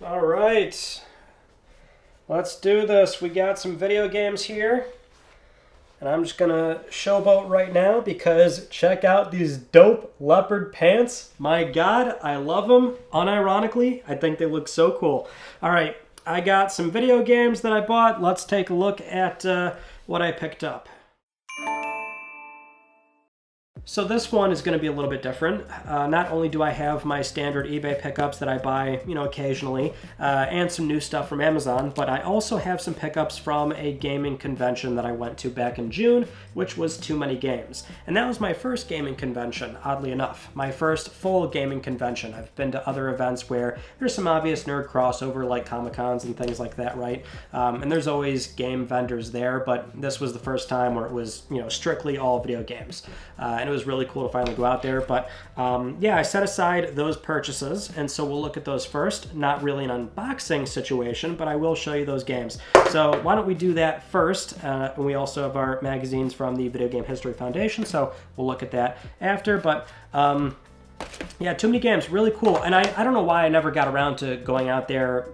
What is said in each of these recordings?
All right, let's do this. We got some video games here, and I'm just gonna showboat right now because check out these dope leopard pants. My God, I love them. Unironically, I think they look so cool. All right, I got some video games that I bought. Let's take a look at what I picked up. So this one is going to be a little bit different. Not only do I have my standard eBay pickups that I buy, occasionally, and some new stuff from Amazon, but I also have some pickups from a gaming convention that I went to back in June, which was Too Many Games. And that was my first gaming convention, oddly enough. My first full gaming convention. I've been to other events where there's some obvious nerd crossover like Comic-Cons and things like that, right? And there's always game vendors there, but this was the first time where it was, strictly all video games. And it was really cool to finally go out there. But yeah, I set aside those purchases, and so we'll look at those first. Not really an unboxing situation, but I will show you those games. So why don't we do that first? And we also have our magazines from the Video Game History Foundation, so we'll look at that after. But yeah, Too Many Games, really cool. And I don't know why I never got around to going out there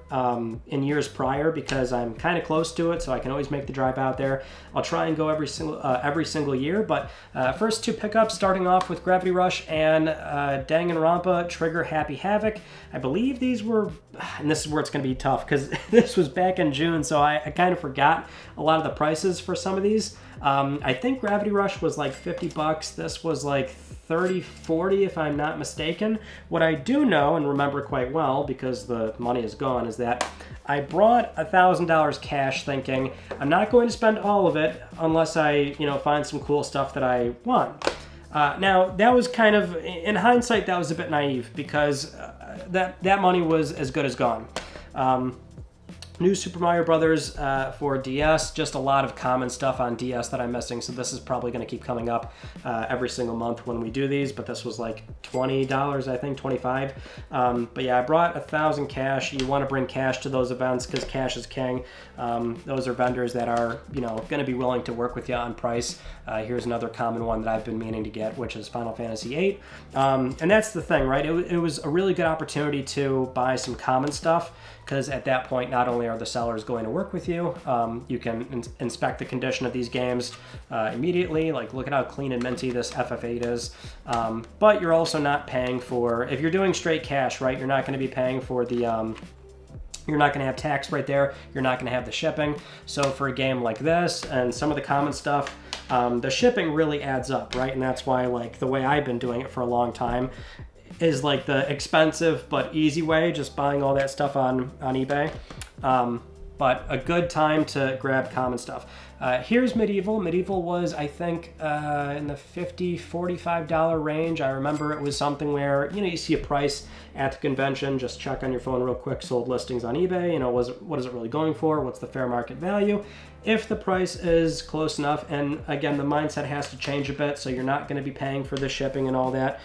in years prior, because I'm kind of close to it, so I can always make the drive out there. I'll try and go every single year. But first two pickups, starting off with Gravity Rush and Danganronpa Trigger Happy Havoc. I believe these were, and this is where it's going to be tough, because this was back in June, so I kind of forgot a lot of the prices for some of these. I think Gravity Rush was like $50. This was like 30, 40 if I'm not mistaken. What I do know and remember quite well, because the money is gone, is that I brought $1,000 cash thinking I'm not going to spend all of it unless I, find some cool stuff that I want. Now, that was kind of, in hindsight, that was a bit naive, because that money was as good as gone. New Super Mario Brothers for DS, just a lot of common stuff on DS that I'm missing, so this is probably going to keep coming up every single month when we do these, but this was like $20, I think, $25. But yeah, I brought $1,000 cash. You want to bring cash to those events because cash is king. Those are vendors that are, going to be willing to work with you on price. Here's another common one that I've been meaning to get, which is Final Fantasy VIII. And that's the thing, right? It was a really good opportunity to buy some common stuff, because at that point, not only are the sellers going to work with you, you can inspect the condition of these games immediately, like look at how clean and minty this FF8 is, but you're also not paying for, if you're doing straight cash, right, you're not going to be paying for the, you're not going to have tax right there, you're not going to have the shipping. So for a game like this and some of the common stuff, the shipping really adds up, right? And that's why, like, the way I've been doing it for a long time is like the expensive but easy way, just buying all that stuff on eBay. But a good time to grab common stuff. Here's Medieval. Medieval was, I think, in the $50, $45 range. I remember it was something where, you see a price at the convention, just check on your phone real quick, sold listings on eBay, what is it really going for? What's the fair market value? If the price is close enough, and again, the mindset has to change a bit, so you're not going to be paying for the shipping and all that.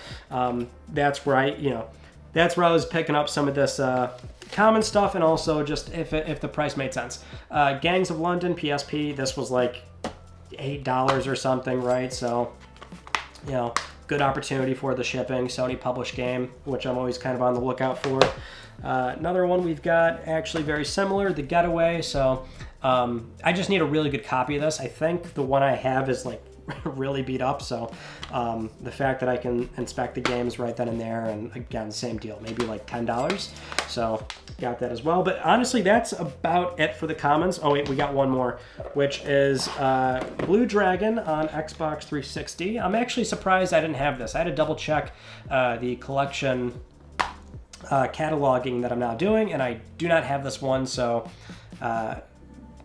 That's where that's where I was picking up some of this common stuff, and also just if the price made sense. Gangs of London, PSP, this was like $8 or something, right? So, good opportunity for the shipping. Sony published game, which I'm always kind of on the lookout for. Another one we've got, actually very similar, The Getaway. So I just need a really good copy of this. I think the one I have is like really beat up, so the fact that I can inspect the games right then and there, and again, same deal, maybe like $10. So got that as well. But honestly, that's about it for the commons. Oh wait, we got one more, which is Blue Dragon on Xbox 360. I'm actually surprised I didn't have this. I had to double check the collection cataloging that I'm now doing, and I do not have this one, so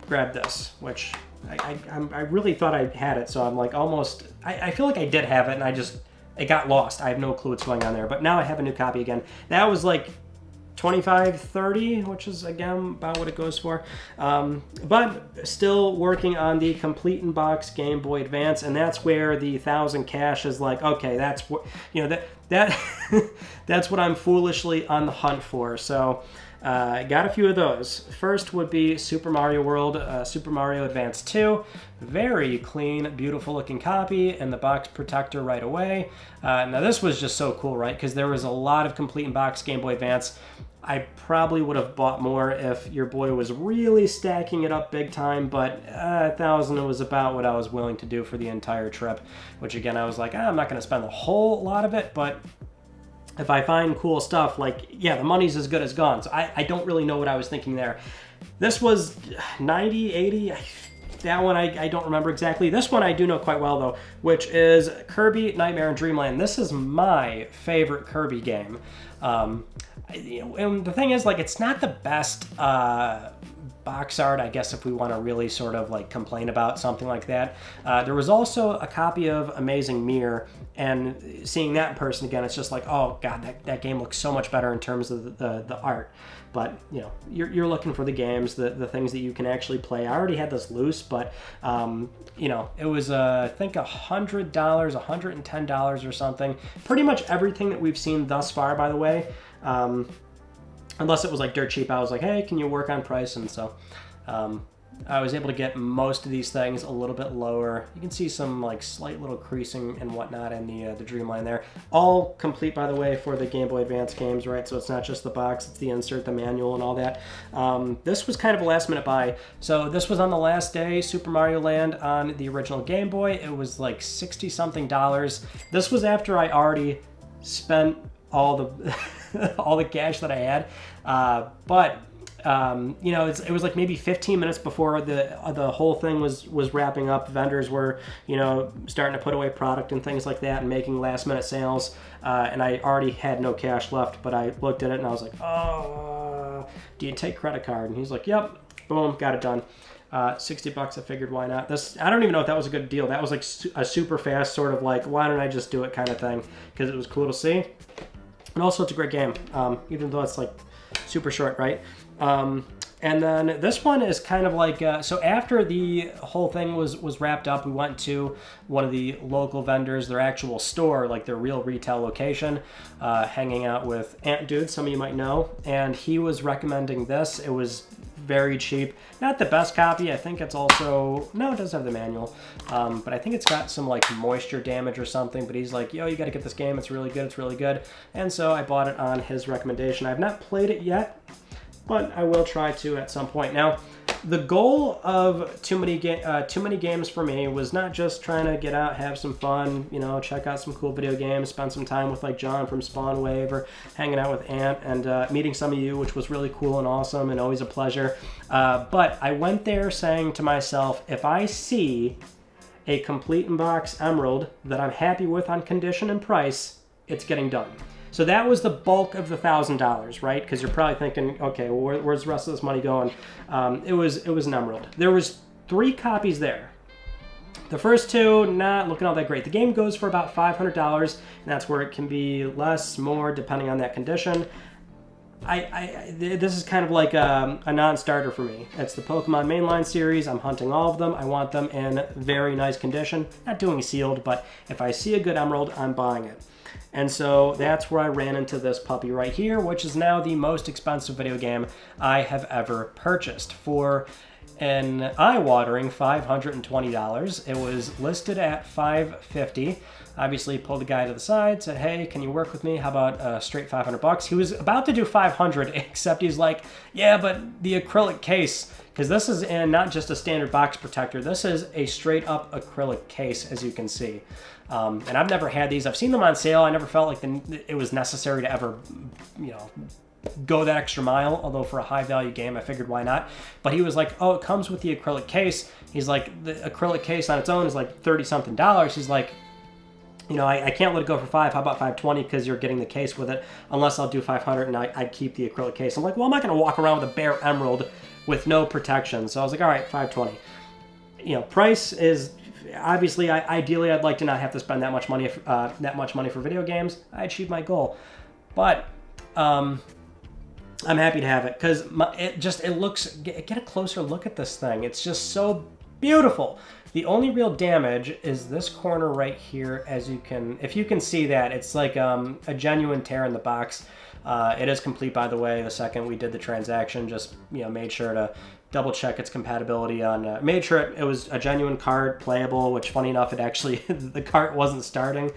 grab this, which I really thought I had it, so I'm like almost, I feel like I did have it, and it got lost. I have no clue what's going on there, but now I have a new copy again. That was like $25, $30, which is again about what it goes for. But still working on the complete in box Game Boy Advance, and that's where the $1,000 cash is like, okay, that's what that's what I'm foolishly on the hunt for. So got a few of those. First would be Super Mario World, Super Mario Advance 2. Very clean, beautiful looking copy, and the box protector right away. Now this was just so cool, right? Because there was a lot of complete in box Game Boy Advance I probably would have bought more if your boy was really stacking it up big time, but 1,000 was about what I was willing to do for the entire trip, which again, I was like, I'm not going to spend a whole lot of it, but if I find cool stuff, like, yeah, the money's as good as gone. So I don't really know what I was thinking there. This was 90, 80, that one I don't remember exactly. This one I do know quite well, though, which is Kirby Nightmare in Dreamland. This is my favorite Kirby game. And the thing is, like, it's not the best box art, I guess, if we want to really sort of like complain about something like that. There was also a copy of Amazing Mirror, and seeing that in person again, it's just like, oh god, that game looks so much better in terms of the art. But you know, you're looking for the games, the things that you can actually play. I already had this loose, but you know, it was I think $100, $110 or something. Pretty much everything that we've seen thus far, by the way. Unless it was like dirt cheap, I was like, hey, can you work on price? And so I was able to get most of these things a little bit lower. You can see some like slight little creasing and whatnot in the Dreamline there. All complete, by the way, for the Game Boy Advance games, right? So it's not just the box, it's the insert, the manual, and all that. This was kind of a last minute buy. So this was on the last day, Super Mario Land on the original Game Boy. It was like $60-something. This was after I already spent all the all the cash that I had, but you know, it was like maybe 15 minutes before the whole thing was wrapping up. Vendors were, you know, starting to put away product and things like that and making last minute sales, and I already had no cash left, but I looked at it and I was like, oh, do you take credit card? And he's like, yep. Boom, got it done. $60, I figured, why not? This, I don't even know if that was a good deal. That was like a super fast sort of like, why don't I just do it kind of thing, because it was cool to see. And also, it's a great game, even though it's like super short, right? And then this one is kind of like, so after the whole thing was wrapped up, we went to one of the local vendors, their actual store, like their real retail location, hanging out with Ant Dude, some of you might know, and he was recommending this. It was very cheap. Not the best copy. I think it's also, no, it does have the manual, but I think it's got some like moisture damage or something, but he's like, yo, you got to get this game. It's really good. It's really good. And so I bought it on his recommendation. I've not played it yet, but I will try to at some point. Now, the goal of too many games for me was not just trying to get out, have some fun, you know, check out some cool video games, spend some time with like John from Spawn Wave, or hanging out with Ant and meeting some of you, which was really cool and awesome and always a pleasure. But I went there saying to myself, if I see a complete in-box Emerald that I'm happy with on condition and price, it's getting done. So that was the bulk of the $1,000, right? Because you're probably thinking, okay, well, where's the rest of this money going? It was an Emerald. There was 3 copies there. The first 2, not looking all that great. The game goes for about $500, and that's where it can be less, more, depending on that condition. This is kind of like a non-starter for me. It's the Pokemon mainline series. I'm hunting all of them. I want them in very nice condition. Not doing sealed, but if I see a good Emerald, I'm buying it. And so that's where I ran into this puppy right here, which is now the most expensive video game I have ever purchased for an eye-watering $520. It was listed at $550. Obviously pulled the guy to the side, said, hey, can you work with me? How about straight $500? He was about to do $500, except he's like, yeah, but the acrylic case, because this is in not just a standard box protector, this is a straight up acrylic case, as you can see. And I've never had these. I've seen them on sale. I never felt like it was necessary to ever, you know, go that extra mile, although for a high value game, I figured why not. But he was like, oh, it comes with the acrylic case. He's like, the acrylic case on its own is like $30-something. He's like, you know, I can't let it go for $5. How about $520? Because you're getting the case with it, unless I'll do $500 and I keep the acrylic case. I'm like, well, I'm not going to walk around with a bare Emerald with no protection. So I was like, all right, $520. You know, price is obviously, ideally, I'd like to not have to spend that much money for video games. I achieved my goal, but I'm happy to have it because it looks. Get a closer look at this thing. It's just so beautiful. The only real damage is this corner right here, as you can, if you can see that, it's like a genuine tear in the box. It is complete, by the way. The second we did the transaction, just, you know, made sure to double check its compatibility on, made sure it was a genuine cart, playable, which funny enough, it actually, the cart wasn't starting,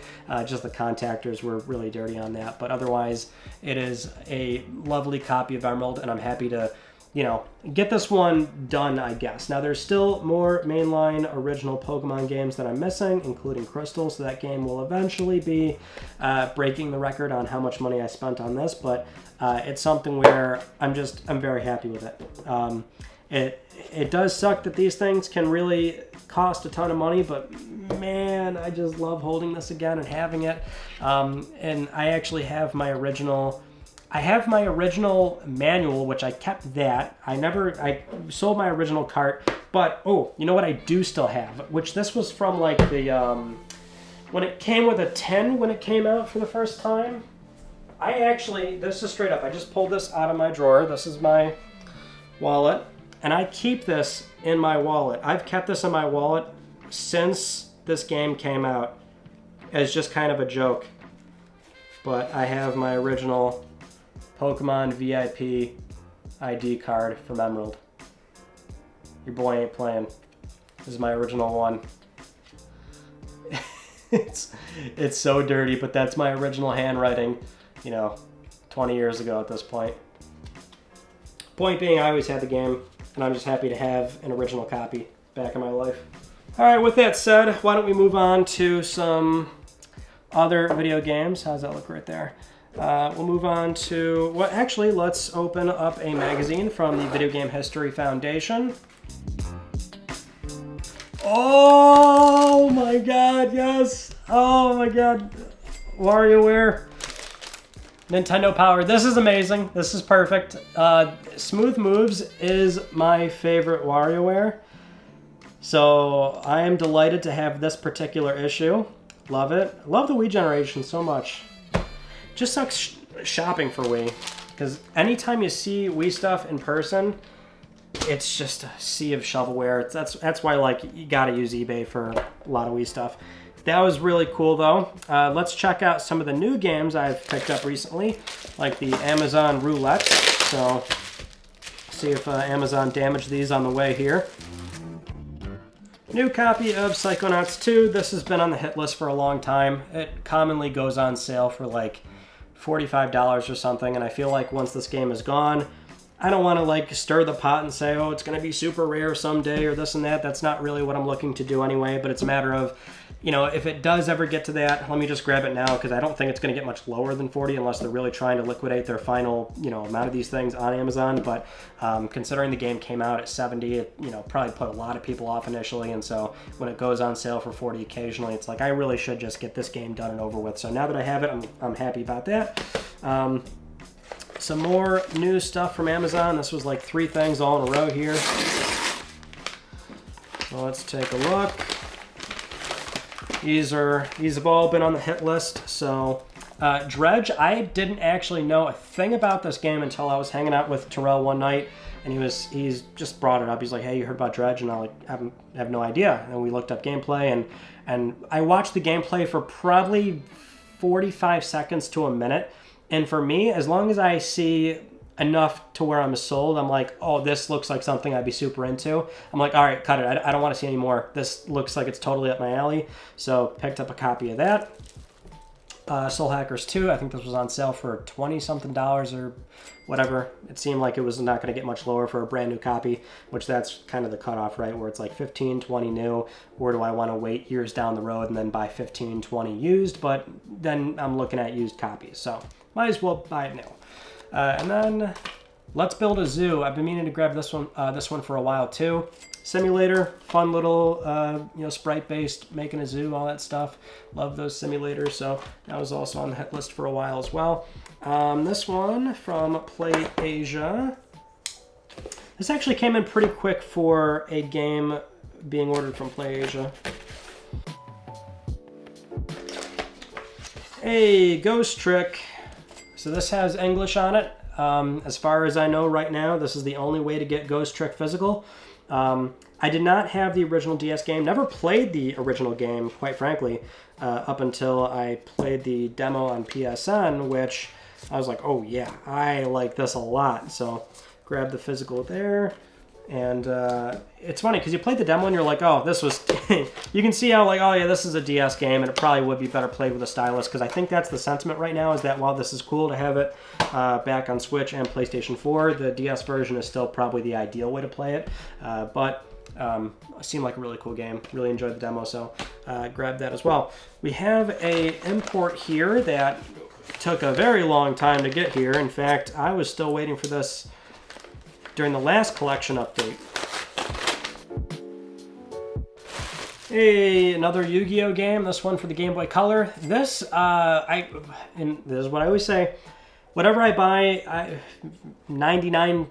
just the contactors were really dirty on that. But otherwise, it is a lovely copy of Emerald, and I'm happy to, you know, get this one done, I guess. Now, there's still more mainline original Pokemon games that I'm missing, including Crystal, so that game will eventually be breaking the record on how much money I spent on this, but it's something where I'm very happy with it. It does suck that these things can really cost a ton of money, but man, I just love holding this again and having it. And I actually have my original... I have my original manual, which I kept that. I sold my original cart, but, oh, you know what I do still have? Which this was from, like, the, when it came with a 10 when it came out for the first time. This is straight up, I just pulled this out of my drawer. This is my wallet, and I keep this in my wallet. I've kept this in my wallet since this game came out as just kind of a joke. But I have my original Pokemon VIP ID card from Emerald. Your boy ain't playing. This is my original one. It's so dirty, but that's my original handwriting, you know, 20 years ago at this point. Point being, I always had the game, and I'm just happy to have an original copy back in my life. All right, with that said, why don't we move on to some other video games. How's that look right there? We'll move on to, well, actually, let's open up a magazine from the Video Game History Foundation. Oh my god, yes! Oh my god. WarioWare. Nintendo Power. This is amazing. This is perfect. Smooth Moves is my favorite WarioWare. So I am delighted to have this particular issue. Love it. Love the Wii generation so much. Just sucks shopping for Wii, because anytime you see Wii stuff in person, it's just a sea of shovelware. That's why, like, you gotta use eBay for a lot of Wii stuff. That was really cool, though. Let's check out some of the new games I've picked up recently, like the Amazon Roulette. So, see if Amazon damaged these on the way here. New copy of Psychonauts 2. This has been on the hit list for a long time. It commonly goes on sale for like $45 or something, and I feel like once this game is gone, I don't want to like stir the pot and say, oh, it's going to be super rare someday or this and that. That's not really what I'm looking to do anyway, but it's a matter of, you know, if it does ever get to that, let me just grab it now, because I don't think it's going to get much lower than 40 unless they're really trying to liquidate their final, you know, amount of these things on Amazon. But considering the game came out at 70, it, you know, probably put a lot of people off initially, and so when it goes on sale for 40 occasionally, it's like I really should just get this game done and over with. So now that I have it, I'm happy about that. Some more new stuff from Amazon. This was like 3 things all in a row here. So let's take a look. These have all been on the hit list. So Dredge, I didn't actually know a thing about this game until I was hanging out with Terrell one night, and he's just brought it up. He's like, hey, you heard about Dredge? And I like have no idea. And we looked up gameplay, and I watched the gameplay for probably 45 seconds to a minute. And for me, as long as I see enough to where I'm sold, I'm like, oh, this looks like something I'd be super into. I'm like, all right, cut it. I don't want to see any more. This looks like it's totally up my alley. So picked up a copy of that. Soul Hackers 2, I think this was on sale for $20-something or whatever. It seemed like it was not going to get much lower for a brand new copy, which that's kind of the cutoff, right? Where it's like 15, 20 new, or do I want to wait years down the road and then buy 15, 20 used? But then I'm looking at used copies, so might as well buy it new. And then Let's Build a Zoo. I've been meaning to grab this one for a while too. Simulator, fun little, sprite-based, making a zoo, all that stuff. Love those simulators, so that was also on the hit list for a while as well. This one from Play Asia. This actually came in pretty quick for a game being ordered from Play Asia. Hey, Ghost Trick. So this has English on it. As far as I know right now, this is the only way to get Ghost Trick physical. I did not have the original DS game, never played the original game, quite frankly, up until I played the demo on PSN, which I was like, oh yeah, I like this a lot. So grab the physical there. And it's funny because you played the demo and you're like, oh, this was... you can see how, like, oh, yeah, this is a DS game, and it probably would be better played with a stylus, because I think that's the sentiment right now, is that while this is cool to have it back on Switch and PlayStation 4, the DS version is still probably the ideal way to play it. But it seemed like a really cool game. Really enjoyed the demo, so grabbed that as well. We have a import here that took a very long time to get here. In fact, I was still waiting for this during the last collection update. Hey, another Yu-Gi-Oh game. This one for the Game Boy Color. This, and this is what I always say. Whatever I buy, 99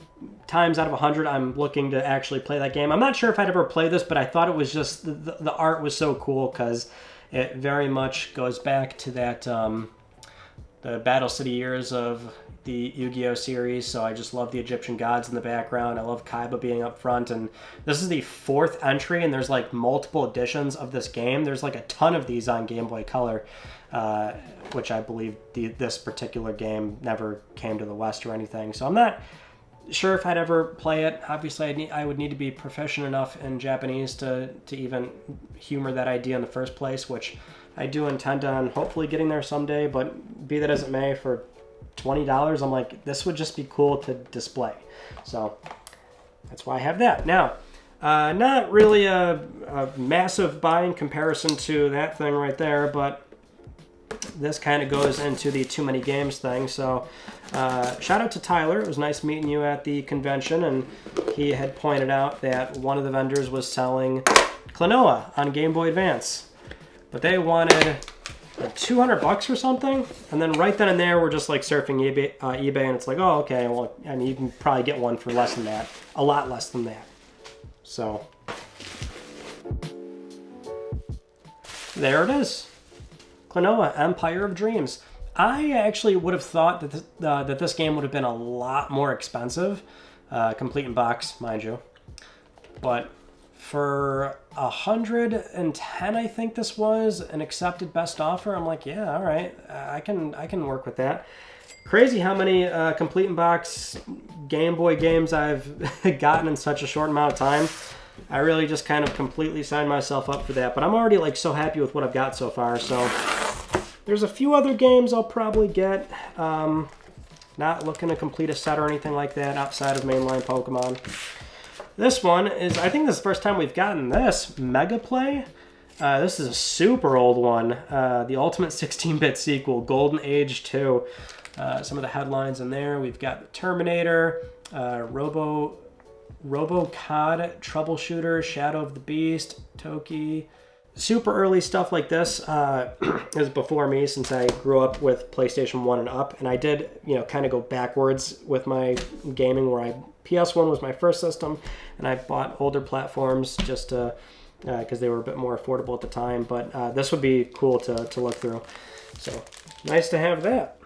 times out of 100, I'm looking to actually play that game. I'm not sure if I'd ever play this, but I thought it was just, the art was so cool because it very much goes back to that, the Battle City years of the Yu-Gi-Oh series, so I just love the Egyptian gods in the background. I love Kaiba being up front, and this is the 4th entry, and there's like multiple editions of this game. There's like a ton of these on Game Boy Color, which I believe this particular game never came to the West or anything, so I'm not sure if I'd ever play it. Obviously, I would need to be proficient enough in Japanese to even humor that idea in the first place, which I do intend on hopefully getting there someday, but be that as it may, for $20, I'm like, this would just be cool to display. So that's why I have that. Now, not really a massive buy in comparison to that thing right there, but this kind of goes into the too many games thing. So shout out to Tyler. It was nice meeting you at the convention, and he had pointed out that one of the vendors was selling Klonoa on Game Boy Advance, but they wanted like $200 or something, and then right then and there we're just like surfing eBay, and it's like, oh, okay, well, I mean, you can probably get one for less than that, a lot less than that. So there it is, Klonoa, Empire of Dreams. I actually would have thought that this game would have been a lot more expensive, complete in box, mind you, but for 110, I think this was an accepted best offer. I'm like, yeah, all right, I can work with that. Crazy how many complete in box Game Boy games I've gotten in such a short amount of time. I really just kind of completely signed myself up for that, but I'm already like so happy with what I've got so far. So there's a few other games I'll probably get. Not looking to complete a set or anything like that outside of mainline Pokemon. This one is, I think this is the first time we've gotten this, Mega Play. This is a super old one. The Ultimate 16-bit sequel, Golden Age 2. Some of the headlines in there. We've got the Terminator, RoboCod, Troubleshooter, Shadow of the Beast, Toki. Super early stuff like this is before me, since I grew up with PlayStation 1 and up. And I did, kind of go backwards with my gaming, where PS1 was my first system, and I bought older platforms just because they were a bit more affordable at the time. But this would be cool to look through. So nice to have that.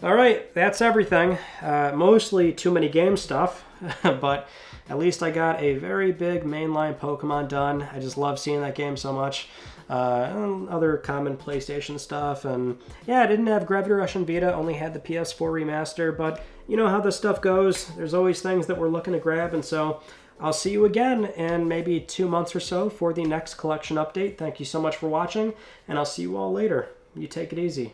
All right, that's everything. Mostly too many game stuff, but at least I got a very big mainline Pokemon done. I just love seeing that game so much. And other common PlayStation stuff, and yeah, I didn't have Gravity Rush and Vita, only had the PS4 remaster, but you know how this stuff goes. There's always things that we're looking to grab, and so I'll see you again in maybe 2 months or so for the next collection update. Thank you so much for watching, and I'll see you all later. You take it easy.